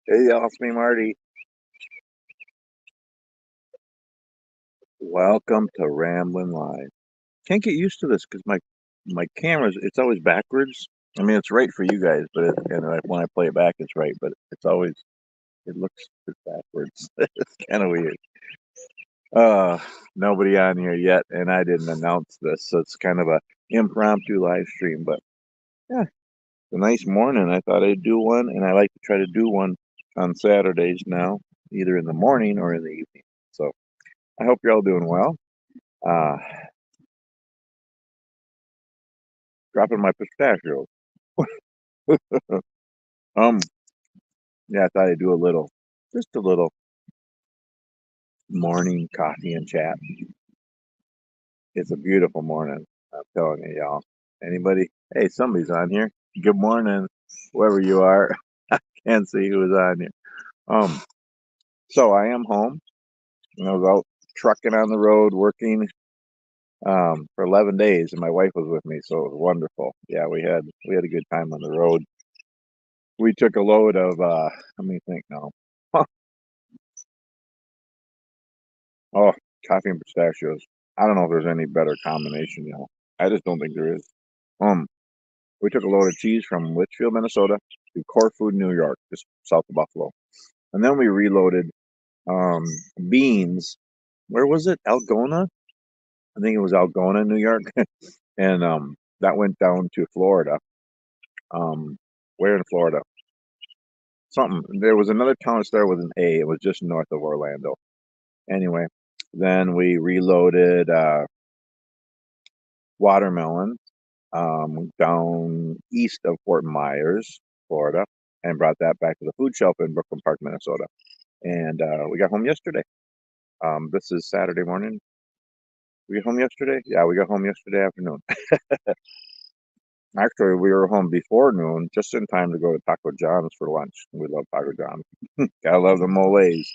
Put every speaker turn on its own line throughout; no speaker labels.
Hey, y'all, it's me, Marty. Welcome to Ramblin' Live. Can't get used to this because my camera's it's always backwards. I mean, it's right for you guys, but when I play it back, it's right, but it looks backwards. It's kind of weird. Uh, Nobody on here yet, and I didn't announce this, so it's kind of a impromptu live stream. But yeah, it's a nice morning. I thought I'd do one, and I like to try to do one on Saturdays now, either in the morning or in the evening. So I hope you're all doing well. Uh, Dropping my pistachios. um, yeah, I thought I'd do just a little morning coffee and chat. It's a beautiful morning. I'm telling you, y'all. Anybody? Hey, somebody's on here. Good morning, whoever you are. Can't see who's on here. Um, so I am home. I was out trucking on the road working for 11 days, and my wife was with me, so it was wonderful. Yeah, we had a good time on the road. We took a load of let me think now. Oh, coffee and pistachios. I don't know if there's any better combination, I just don't think there is. Um, we took a load of cheese from Litchfield, Minnesota to Corfu, New York, just south of Buffalo. And then we reloaded um beans. Where was it? Algona? I think it was Algona, New York. And that went down to Florida. Where in Florida? Something. There was another town that started with an A. It was just north of Orlando. Anyway, then we reloaded watermelon down east of Fort Myers, Florida, and brought that back to the food shelf in Brooklyn Park, Minnesota. And we got home yesterday. This is Saturday morning. We got home yesterday? Yeah, we got home yesterday afternoon. Actually, we were home before noon, just in time to go to Taco John's for lunch. We love Taco John's. Gotta love the moles.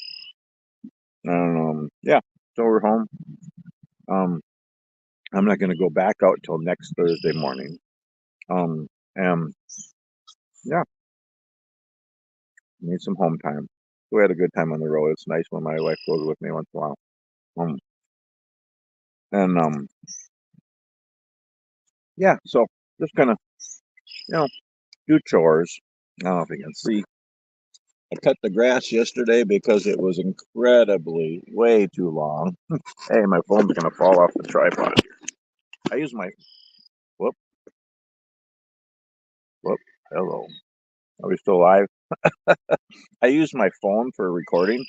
Yeah, so we're home. Um, I'm not gonna go back out till next Thursday morning. And yeah, need some home time. We had a good time on the road. It's nice when my wife goes with me once in a while. Um, and yeah, so just kind of you know do chores. I don't know if you can see. I cut the grass yesterday because it was incredibly way too long. Hey, my phone's gonna fall off the tripod. I use my whoop whoop. Hello, are we still live? I use my phone for recording.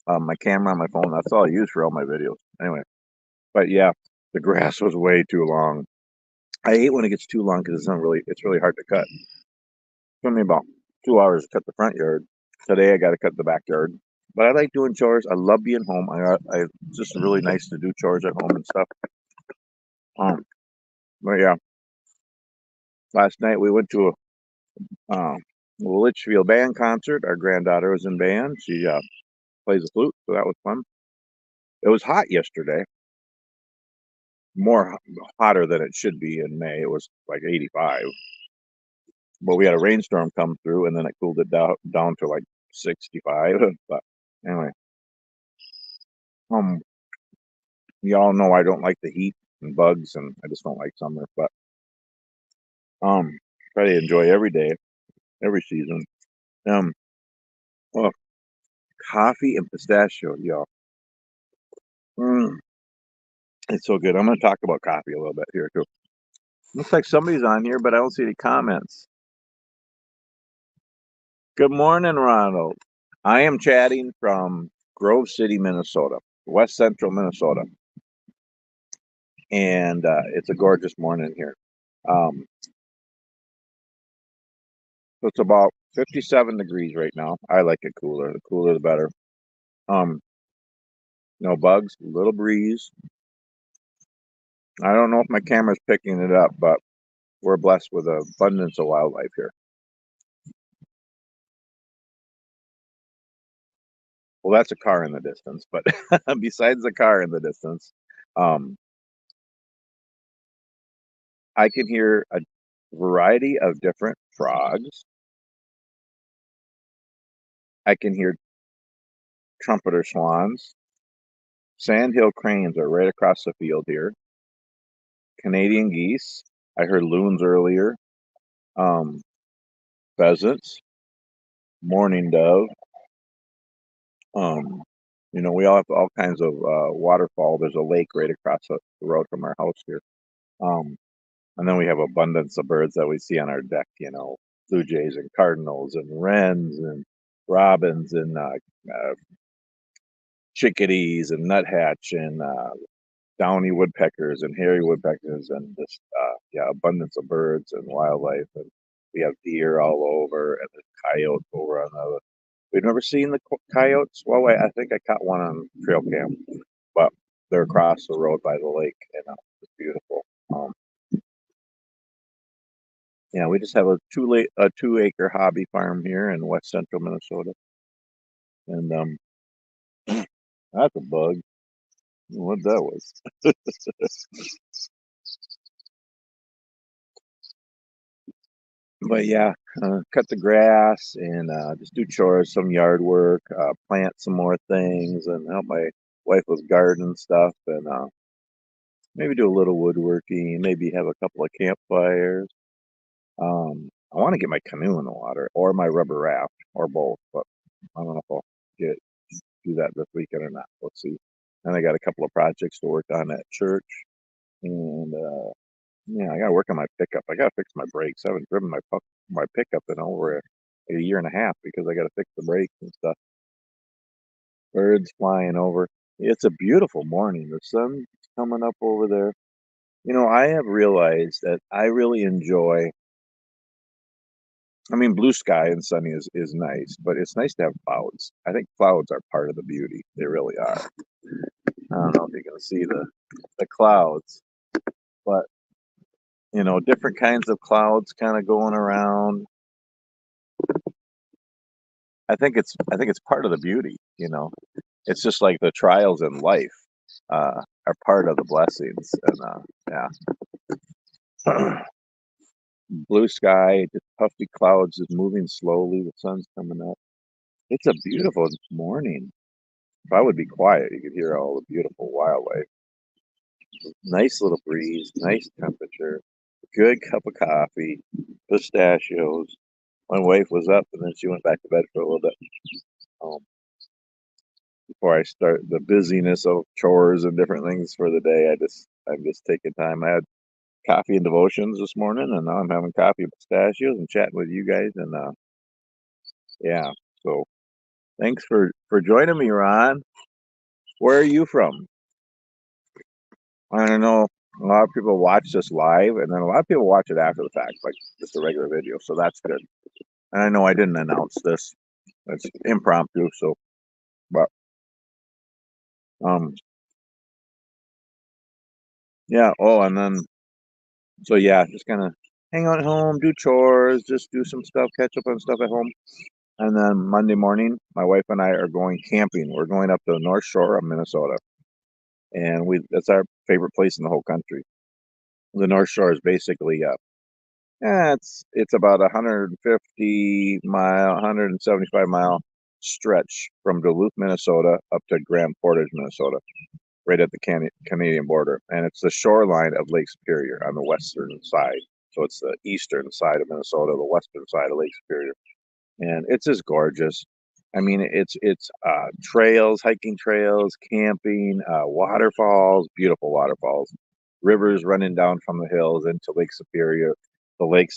My camera on my phone. That's all I use for all my videos. Anyway, but yeah, the grass was way too long. I hate when it gets too long because it's really hard to cut. It took me about 2 hours to cut the front yard. Today I got to cut the backyard. But I like doing chores. I love being home. It's just really nice to do chores at home and stuff. Um, but yeah, last night we went to a Litchfield band concert. Our granddaughter was in band. She plays the flute, so that was fun. It was hot yesterday, more hotter than it should be in May. It was like 85. But we had a rainstorm come through, and then it cooled it down to like 65. But anyway, um, y'all know I don't like the heat and bugs, and I just don't like summer. But try to enjoy every day, every season. Um, oh, coffee and pistachio, y'all. Mm, it's so good. I'm going to talk about coffee a little bit here too. Looks like somebody's on here, but I don't see any comments. Good morning, Ronald. I am chatting from Grove City, Minnesota, West Central Minnesota, and it's a gorgeous morning here. Um, so it's about 57 degrees right now. I like it cooler. The cooler, the better. Um, no bugs, little breeze. I don't know if my camera's picking it up, but we're blessed with an abundance of wildlife here. Well, that's a car in the distance, but besides the car in the distance, um, I can hear a variety of different frogs. I can hear trumpeter swans. Sandhill cranes are right across the field here. Canadian geese. I heard loons earlier. Um, Pheasants, mourning dove. Um, we all have all kinds of waterfall. There's a lake right across the road from our house here. Um, and then we have abundance of birds that we see on our deck. Blue jays and cardinals and wrens and robins and chickadees and nuthatch and downy woodpeckers and hairy woodpeckers and just yeah, abundance of birds and wildlife. And we have deer all over and there's coyotes over on the other. We've never seen the coyotes. Well, I think I caught one on trail cam, but they're across the road by the lake, and it's beautiful. Yeah, we just have a 2 acre hobby farm here in west central Minnesota, and that's a bug. What that was. But yeah, cut the grass and just do chores, some yard work, plant some more things, and help my wife with garden stuff, and maybe do a little woodworking, maybe have a couple of campfires. I want to get my canoe in the water or my rubber raft or both, but I don't know if I'll get do that this weekend or not. Let's see. And I got a couple of projects to work on at church, and yeah, I got to work on my pickup. I got to fix my brakes. I haven't driven my pickup in over a year and a half because I got to fix the brakes and stuff. Birds flying over. It's a beautiful morning. The sun's coming up over there. I have realized that I really enjoy. I mean, blue sky and sunny is nice, but it's nice to have clouds. I think clouds are part of the beauty. They really are. I don't know if you can see the clouds, but different kinds of clouds kind of going around. I think it's part of the beauty. It's just like the trials in life are part of the blessings, and yeah. Blue sky, just puffy clouds, just moving slowly. The sun's coming up. It's a beautiful morning. If I would be quiet, you could hear all the beautiful wildlife. Nice little breeze, nice temperature, good cup of coffee, pistachios. My wife was up and then she went back to bed for a little bit um, before I start the busyness of chores and different things for the day. I'm just taking time. I had coffee and devotions this morning, and now I'm having coffee and pistachios and chatting with you guys. And yeah, so thanks for joining me, Ron. Where are you from? I don't know. A lot of people watch this live, and then a lot of people watch it after the fact, like just a regular video. So that's good. And I know I didn't announce this; it's impromptu. So, but um, yeah. Oh, and then so yeah, just kind of hang out at home, do chores, just do some stuff, catch up on stuff at home. And then Monday morning, my wife and I are going camping. We're going up to the North Shore of Minnesota, and that's our favorite place in the whole country. The North Shore is basically yeah, it's about 175 mile stretch from Duluth, Minnesota, up to Grand Portage, Minnesota, right at the Canadian border, and it's the shoreline of Lake Superior on the western side. So it's the eastern side of Minnesota, the western side of Lake Superior, and it's just gorgeous. I mean, it's trails, hiking trails, camping, waterfalls, beautiful waterfalls, rivers running down from the hills into Lake Superior. The lake,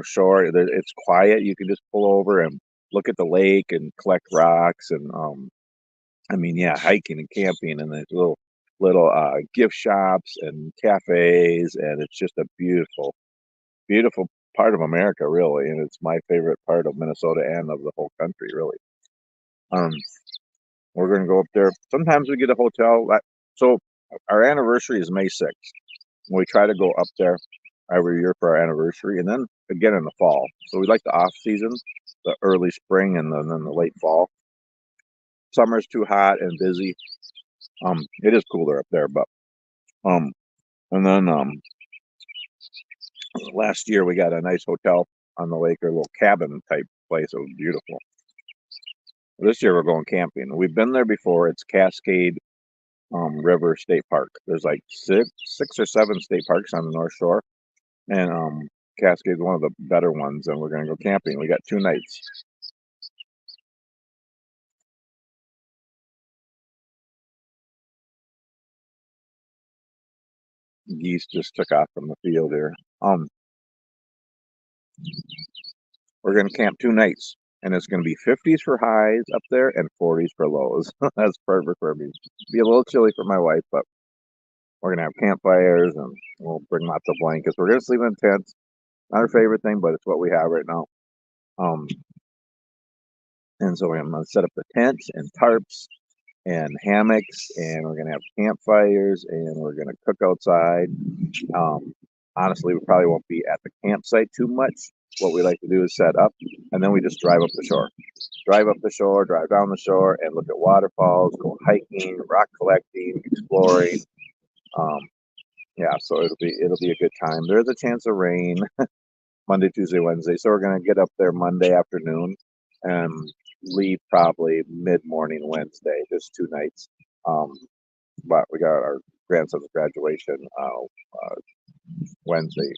shore. It's quiet. You can just pull over and look at the lake and collect rocks. And I mean, yeah, hiking and camping, and there's little gift shops and cafes, and it's just a beautiful, beautiful part of America, really, and it's my favorite part of Minnesota and of the whole country, really. Um, we're going to go up there. Sometimes we get a hotel. So our anniversary is May 6th. We try to go up there every year for our anniversary, and then again in the fall. So we like the off season, the early spring, and then the late fall. Summer's too hot and busy. It is cooler up there, but um, and then last year we got a nice hotel on the lake, or a little cabin type place. It was beautiful. This year we're going camping. We've been there before. It's Cascade River State Park. There's like six or seven state parks on the North Shore, and Cascade's one of the better ones. And we're gonna go camping. We got 2 nights. Geese just took off from the field here. We're gonna camp 2 nights, and it's gonna be 50s for highs up there and 40s for lows. That's perfect for me. Be a little chilly for my wife, but we're gonna have campfires and we'll bring lots of blankets. We're gonna sleep in tents. Not our favorite thing, but it's what we have right now. Um, and so I'm gonna set up the tents and tarps and hammocks, and we're gonna have campfires, and we're gonna cook outside. Um, Honestly, we probably won't be at the campsite too much. What we like to do is set up, and then we just drive up the shore. Drive up the shore, drive down the shore, and look at waterfalls, go hiking, rock collecting, exploring. Um, yeah, so it'll be a good time. There's a chance of rain Monday, Tuesday, Wednesday, so we're gonna get up there Monday afternoon and leave probably mid morning Wednesday, just 2 nights. Um, but we got our grandson's graduation Wednesday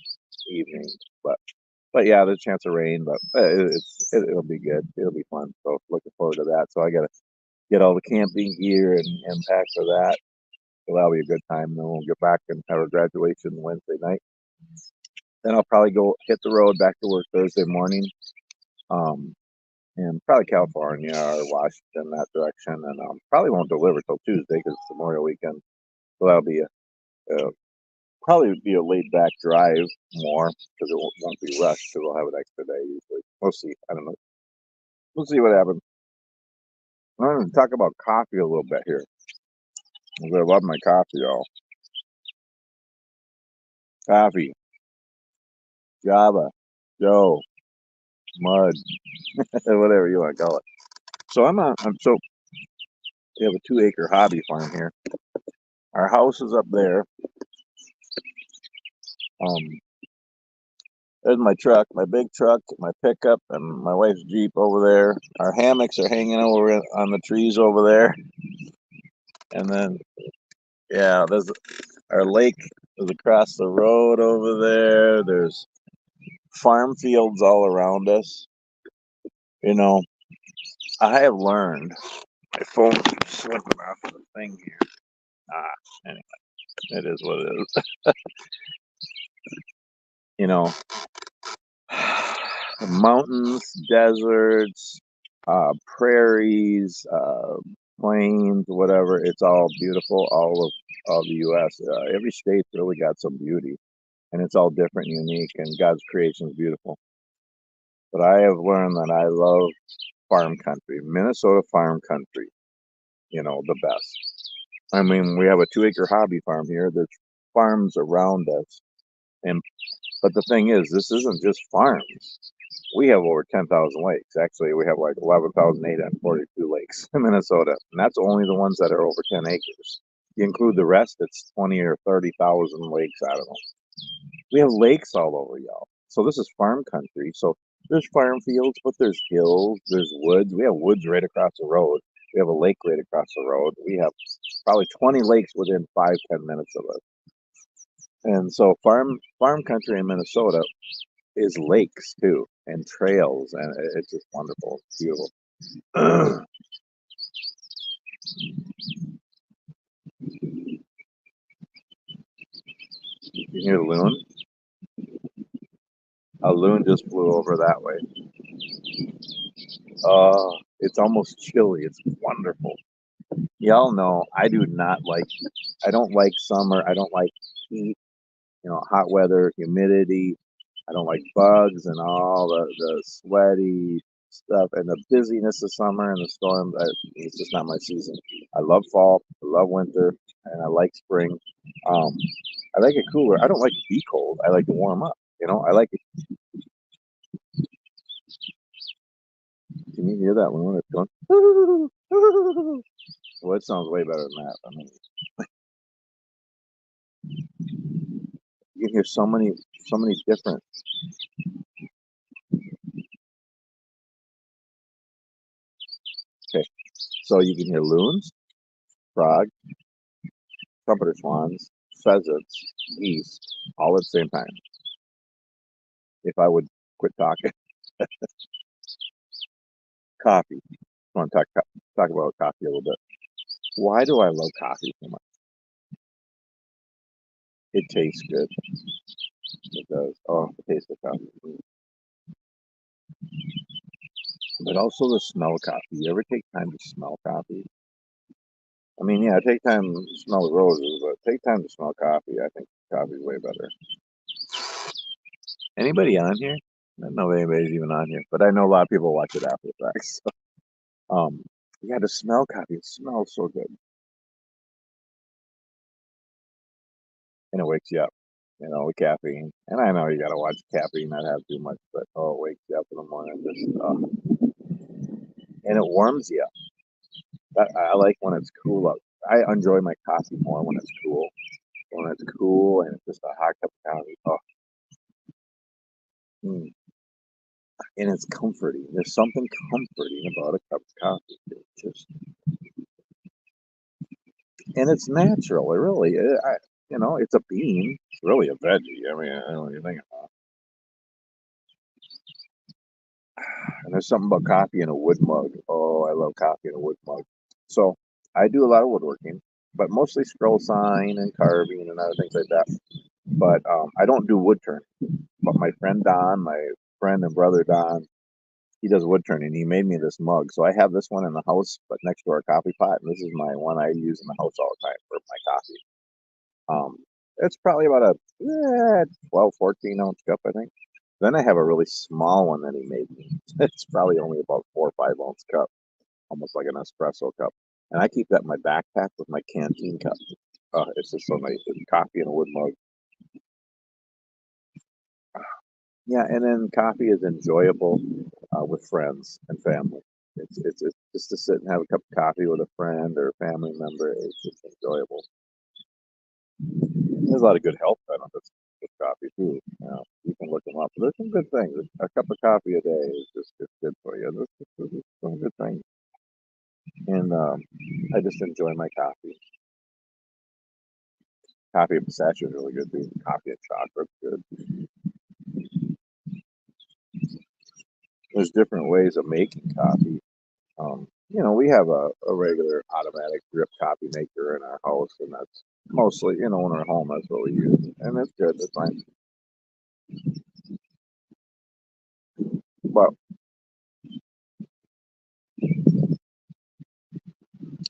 evening. But yeah, there's a chance of rain, but it'll be good. It'll be fun. So looking forward to that. So I gotta get all the camping gear and pack for that. So that'll be a good time. Then we'll get back and have our graduation Wednesday night. Then I'll probably go hit the road back to work Thursday morning. Um, and probably California or Washington, that direction. And probably won't deliver till Tuesday because it's Memorial Weekend. So that'll be a probably be a laid back drive more because it won't be rushed because we'll have an extra day usually. We'll see. I don't know. We'll see what happens. I'm going to talk about coffee a little bit here. I love my coffee, y'all. Coffee, Java, Joe, Mud, whatever you want to call it. So so we have a 2-acre hobby farm here. Our house is up there. Um, There's my truck, my big truck, my pickup, and my wife's Jeep over there. Our hammocks are hanging over on the trees over there. And then, yeah, there's our lake is across the road over there. There's farm fields all around us. You know, I have learned. My phone keeps slipping off of the thing here. Anyway, it is what it is. You know, mountains, deserts, prairies, plains, whatever. It's all beautiful. All the U.S. Every state's really got some beauty, and it's all different, and unique, and God's creation is beautiful. But I have learned that I love farm country, Minnesota farm country. The best. I mean, we have a 2-acre hobby farm here. There's farms around us, and but the thing is, this isn't just farms. We have over 10,000 lakes. Actually, we have like 11,842 lakes in Minnesota, and that's only the ones that are over 10 acres. You include the rest, it's 20 or 30,000 lakes. I don't know. We have lakes all over, y'all. So this is farm country. So there's farm fields, but there's hills, there's woods. We have woods right across the road. We have a lake right across the road. We have probably 20 lakes within 5-10 minutes of us. And so farm country in Minnesota is lakes too, and trails, and it's just wonderful. It's beautiful. You hear the loon? A loon just flew over that way. It's almost chilly. It's wonderful. Y'all know I don't like summer. I don't like heat, hot weather, humidity. I don't like bugs and all the sweaty stuff and the busyness of summer and the storms. It's just not my season. I love fall. I love winter, and I like spring. Um, I like it cooler. I don't like to be cold. I like to warm up. I like it. Can you hear that one? It's going. Well, it sounds way better than that. I mean, you can hear so many different. Okay, so you can hear loons, frogs, trumpeter swans, pheasants, geese, all at the same time. If I would quit talking, coffee. I want to talk about coffee a little bit. Why do I love coffee so much? It tastes good. It does. Oh, the taste of coffee. But also the smell of coffee. You ever take time to smell coffee? I mean, yeah, take time to smell the roses, but take time to smell coffee. I think coffee's way better. Anybody on here? I don't know if anybody's even on here, but I know a lot of people watch it after the fact. So, yeah, to smell coffee, it smells so good, and it wakes you up. With caffeine. And I know you gotta watch caffeine, not have too much, but oh, it wakes you up in the morning, and it warms you up. I like when it's cool up. I enjoy my coffee more when it's cool. When it's cool and it's just a hot cup of coffee. Oh, mm. And it's comforting. There's something comforting about a cup of coffee. And it's natural. It really, it's a bean. It's really a veggie. I mean, I don't know what you think about it. And there's something about coffee in a wood mug. Oh, I love coffee in a wood mug. So I do a lot of woodworking, but mostly scroll sign and carving and other things like that. But I don't do wood turning. But my friend Don, my friend and brother Don, he does wood turning. He made me this mug. So I have this one in the house, but next to our coffee pot. And this is my one I use in the house all the time for my coffee. It's probably about a 12, 14 ounce cup, I think. Then I have a really small one that he made me. It's probably only about 4 or 5 ounce cup, almost like an espresso cup. And I keep that in my backpack with my canteen cup. It's just so nice. It's coffee in a wood mug. Yeah, and then coffee is enjoyable with friends and family. It's just to sit and have a cup of coffee with a friend or a family member. It's just enjoyable. There's a lot of good health benefits with coffee too. You can look them up. There's some good things. A cup of coffee a day is just it's good for you. There's some good things, and I just enjoy my coffee. Coffee and pistachio is really good too. Coffee and chocolate's good. There's different ways of making coffee. We have a regular automatic drip coffee maker in our house, and that's mostly, in our home, that's what we use, and it's good. It's fine. But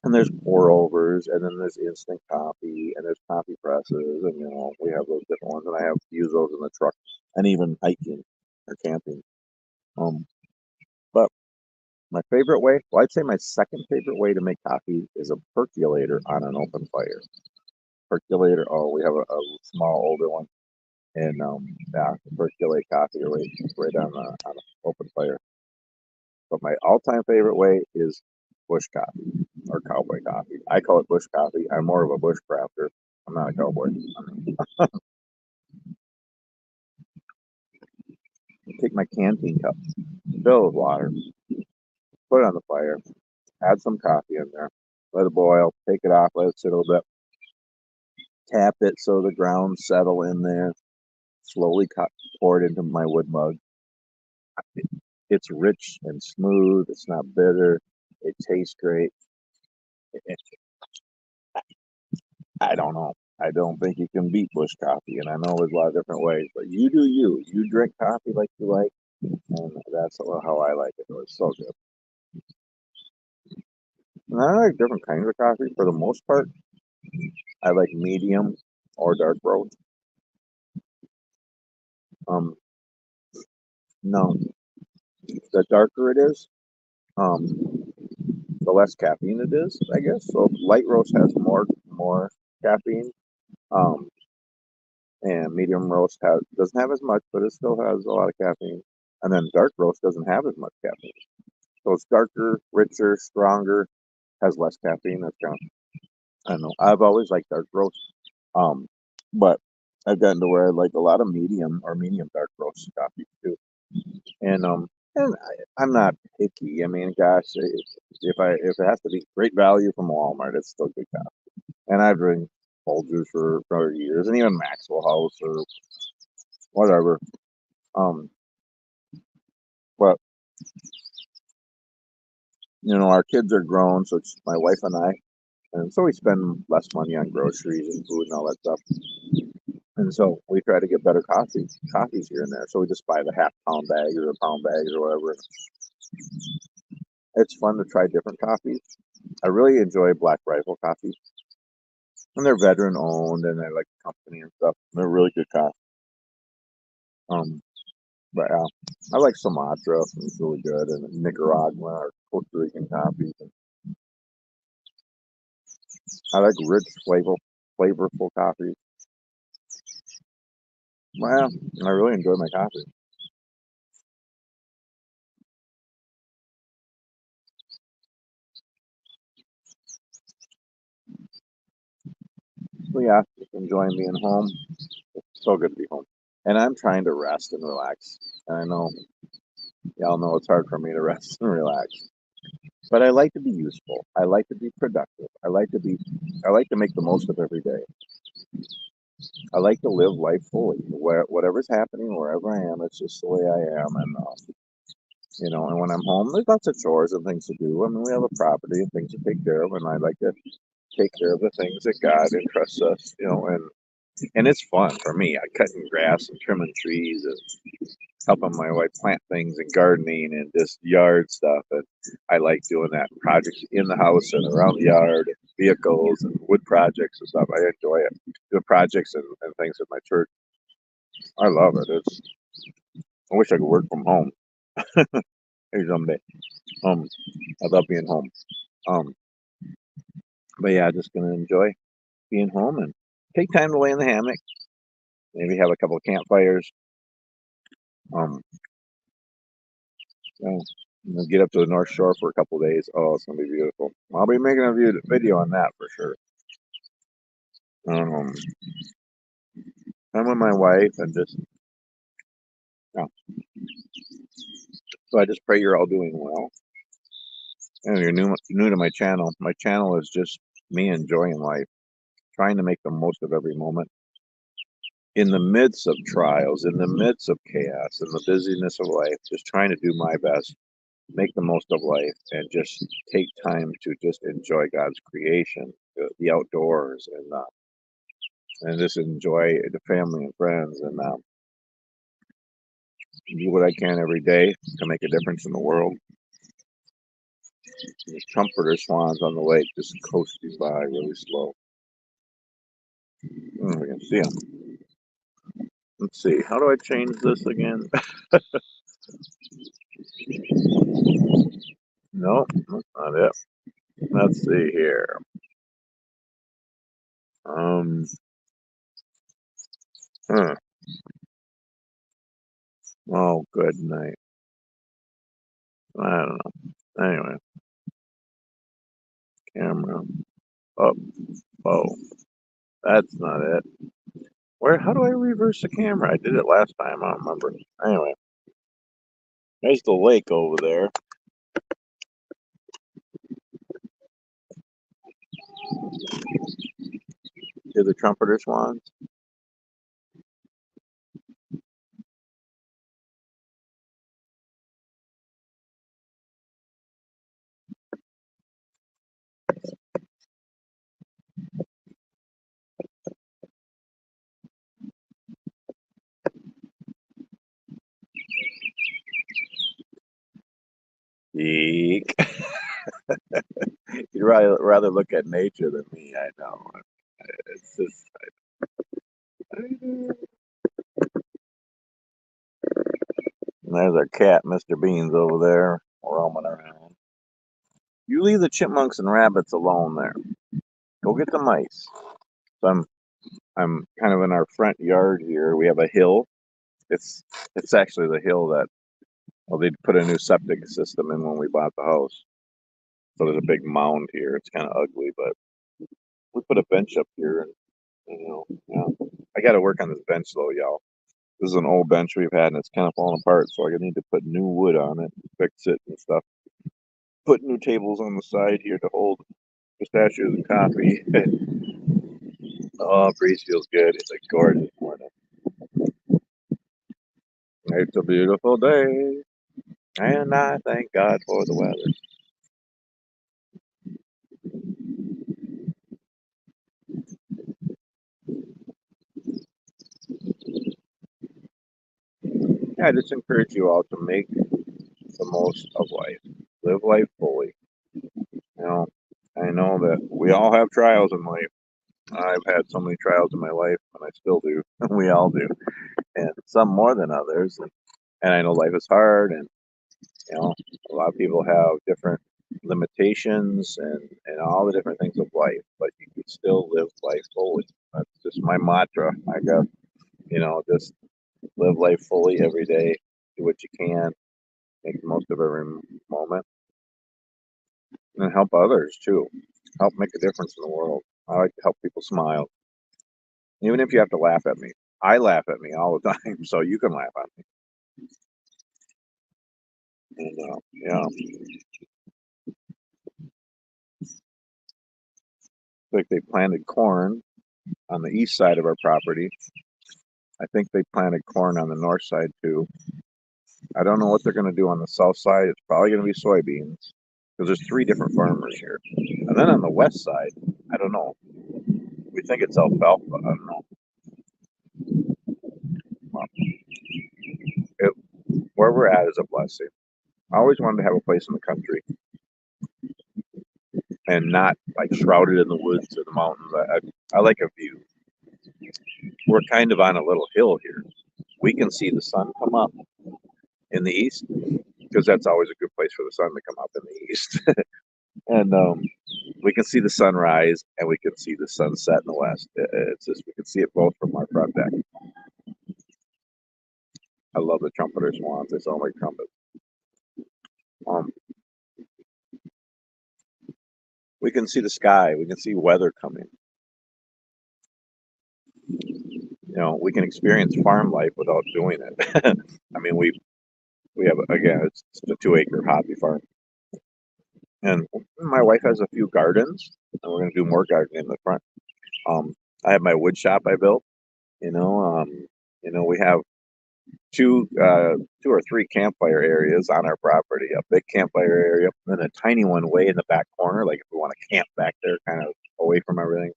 and there's pour overs, and then there's instant coffee, and there's coffee presses, and we have those different ones, and I have use those in the truck, and even hiking or camping. Um, but my favorite way, well, I'd say my second favorite way to make coffee is a percolator on an open fire. Percolator. Oh, we have a small older one, and yeah, percolate coffee right on an open fire. But my all-time favorite way is bush coffee or cowboy coffee. I call it bush coffee. I'm more of a bush crafter. I'm not a cowboy. I take my canteen cup, fill it with water, put it on the fire, add some coffee in there, let it boil, take it off, let it sit a little bit, tap it so the grounds settle in there, slowly pour it into my wood mug. It's rich and smooth. It's not bitter. It tastes great. It, I don't know. I don't think you can beat bush coffee, and I know there's a lot of different ways, but you do you. You drink coffee like you like, and that's how I like it. It's so good. And I like different kinds of coffee. For the most part, I like medium or dark roast. Um, no, the darker it is, um, the less caffeine it is, I guess. So light roast has more caffeine. Um, and medium roast doesn't have as much, but it still has a lot of caffeine. And then dark roast doesn't have as much caffeine, so it's darker, richer, stronger, has less caffeine. That's kind of, I don't know. I've always liked dark roast, um, but I've gotten to where I like a lot of medium or medium dark roast coffee too. And And I'm not picky. I mean, gosh, if it has to be great value from Walmart, it's still good coffee. And I've drank Folgers for years, and even Maxwell House or whatever. Um, but our kids are grown, so it's my wife and I, and so we spend less money on groceries and food and all that stuff. And so we try to get better coffees here and there. So we just buy the half pound bags or the pound bags or whatever. It's fun to try different coffees. I really enjoy Black Rifle coffee, and they're veteran owned, and I like the company and stuff. They're really good coffee. Um, but I like Sumatra. It's really good, and Nicaragua or Costa Rican coffee. I like rich, flavorful coffee. Well, I really enjoy my coffee. So yeah, just enjoying being home. So good to be home. And I'm trying to rest and relax. And I know y'all know it's hard for me to rest and relax. But I like to be useful. I like to be productive. I like to make the most of every day. I like to live life fully. Whatever's happening, wherever I am, it's just the way I am. And and when I'm home, there's lots of chores and things to do. I mean, we have a property and things to take care of, and I like to take care of the things that God entrusts us. And it's fun for me. I cutting grass and trimming trees and helping my wife plant things and gardening and just yard stuff. And I like doing that projects in the house and around the yard, and vehicles and wood projects and stuff. I enjoy it. Doing projects and things at my church. I love it. I wish I could work from home. Maybe someday. Um, I love being home. Um, but yeah, just gonna enjoy being home and take time to lay in the hammock. Maybe have a couple of campfires. Um, you know, get up to the North Shore for a couple of days. Oh, it's gonna be beautiful. I'll be making a video on that for sure. Um, I'm with my wife and just yeah. So I just pray you're all doing well. And you're new to my channel. My channel is just me enjoying life, trying to make the most of every moment in the midst of trials, in the midst of chaos, in the busyness of life. Just trying to do my best, make the most of life, and just take time to just enjoy God's creation, the outdoors, and just enjoy the family and friends, and do what I can every day to make a difference in the world. These trumpeter swans on the lake just coasting by really slow. We can see them. Let's see. How do I change this again? No, that's not it. Let's see here. Um. Huh. Oh, good night. I don't know. Anyway, camera up. Oh, that's not it. Where? How do I reverse the camera? I did it last time. I don't remember. Anyway, there's the lake over there. See the trumpeter swans? Eek. You'd rather look at nature than me. I know. It's just. And there's our cat, Mr. Beans, over there roaming around. You leave the chipmunks and rabbits alone there. Go get the mice. So I'm kind of in our front yard here. We have a hill. It's actually the hill that they put a new septic system in when we bought the house. So there's a big mound here. It's kind of ugly, but we put a bench up here, and yeah. I got to work on this bench though, y'all. This is an old bench we've had, and it's kind of falling apart, so I need to put new wood on it, fix it and stuff. Put new tables on the side here to hold pistachios and coffee. Oh, breeze feels good. It's a gorgeous morning. It's a beautiful day, and I thank God for the weather. Yeah, I just encourage you all to make the most of life. Live life fully. You know, I know that we all have trials in life. I've had so many trials in my life, and I still do. We all do, and some more than others. And I know life is hard, and you know, a lot of people have different limitations and all the different things of life, but you can still live life fully. That's just my mantra, I guess. Just live life fully every day. Do what you can, make the most of every moment, and help others too. Help make a difference in the world. I like to help people smile, even if you have to laugh at me. I laugh at me all the time, so you can laugh at me. And yeah, like they planted corn on the east side of our property. I think they planted corn on the north side too. I don't know what they're going to do on the south side. It's probably going to be soybeans because there's three different farmers here. And then on the west side, I don't know. We think it's alfalfa. I don't know. Well, it, where we're at is a blessing. I always wanted to have a place in the country and not like shrouded in the woods or the mountains. I like a view. We're kind of on a little hill here. We can see the sun come up in the east because that's always a good place for the sun to come up in the east. And we can see the sunrise and we can see the sunset in the west. It's just we can see it both from our front deck. I love the trumpeter swans. They sound like trumpets. Um, we can see the sky. We can see weather coming. We can experience farm life without doing it. I mean, we have again, it's a 2 acre hobby farm, and my wife has a few gardens, and we're gonna do more gardening in the front. Um, I have my wood shop I built. You know, um, we have two or three campfire areas on our property. A big campfire area, and then a tiny one way in the back corner, like if we want to camp back there, kind of away from everything.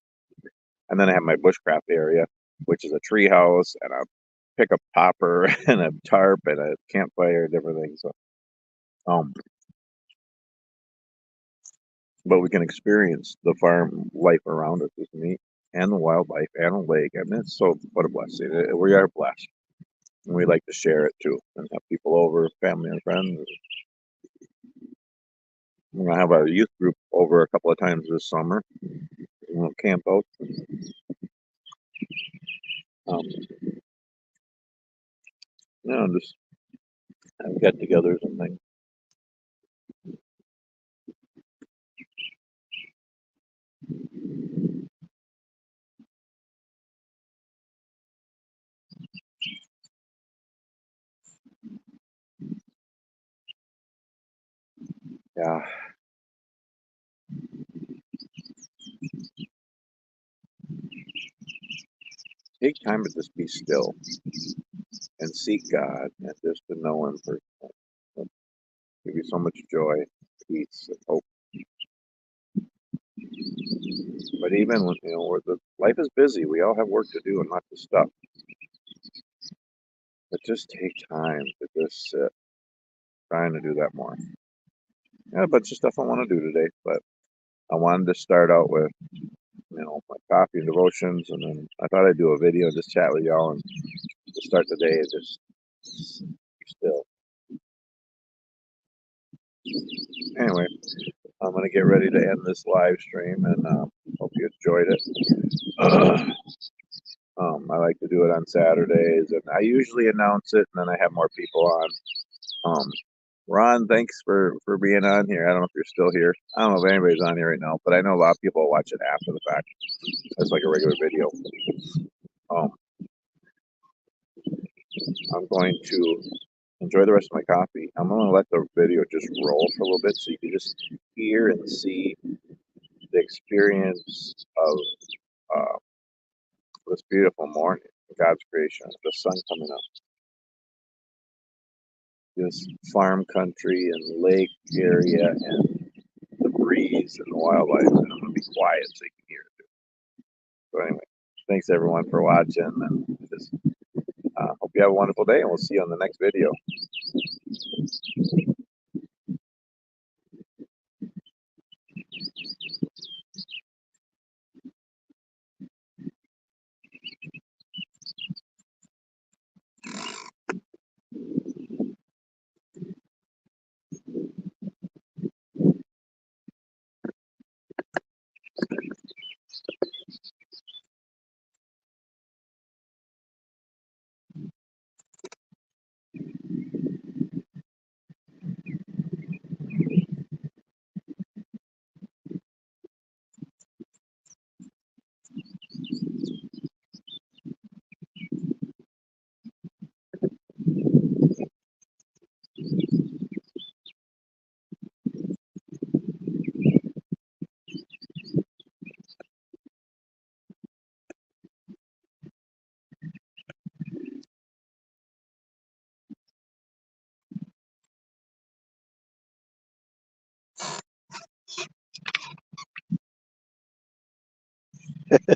And then I have my bushcraft area, which is a tree house and a pickup popper and a tarp and a campfire, different things. So, um, but we can experience the farm life around us is neat, and the wildlife and the lake. I mean, it's so what a blessing. We are blessed, and we like to share it too, and have people over, family and friends. We're gonna have our youth group over a couple of times this summer. We'll camp out, um, just have get-togethers and things. Yeah, take time to just be still and seek God and just to know Him personally. It'll give you so much joy, peace, and hope. But even when where the life is busy, we all have work to do and lots of stuff. But just take time to just sit, trying to do that more. Yeah, a bunch of stuff I want to do today, but I wanted to start out with my coffee and devotions, and then I thought I'd do a video and just chat with y'all and just start the day and just be still. Anyway, I'm gonna get ready to end this live stream, and hope you enjoyed it. I like to do it on Saturdays, and I usually announce it, and then I have more people on. Ron, thanks for being on here. I don't know if you're still here. I don't know if anybody's on here right now, but I know a lot of people watch it after the fact. It's like a regular video. Um, I'm going to enjoy the rest of my coffee. I'm going to let the video just roll for a little bit so you can just hear and see the experience of uh, this beautiful morning, God's creation, the sun coming up, this farm country and lake area, and the breeze and the wildlife. And I'm going to be quiet so you can hear it. So anyway, thanks everyone for watching, and just hope you have a wonderful day, and we'll see you on the next video.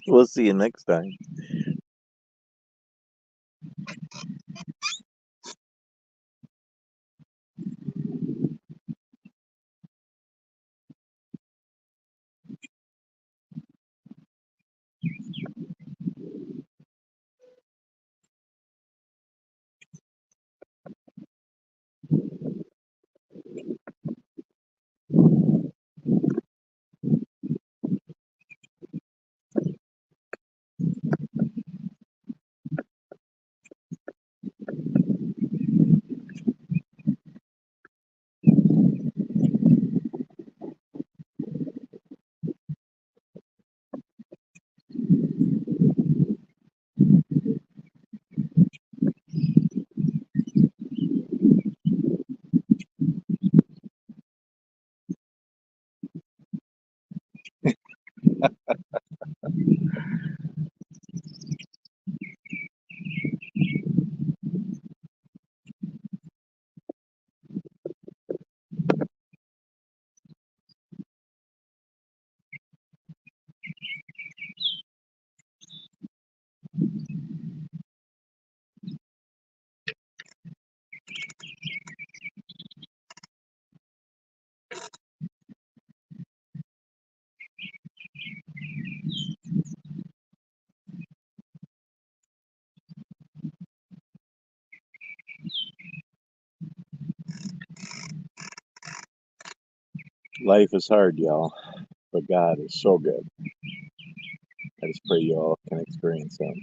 We'll see you next time. Life is hard, y'all, but God is so good. I just pray you all can experience Him.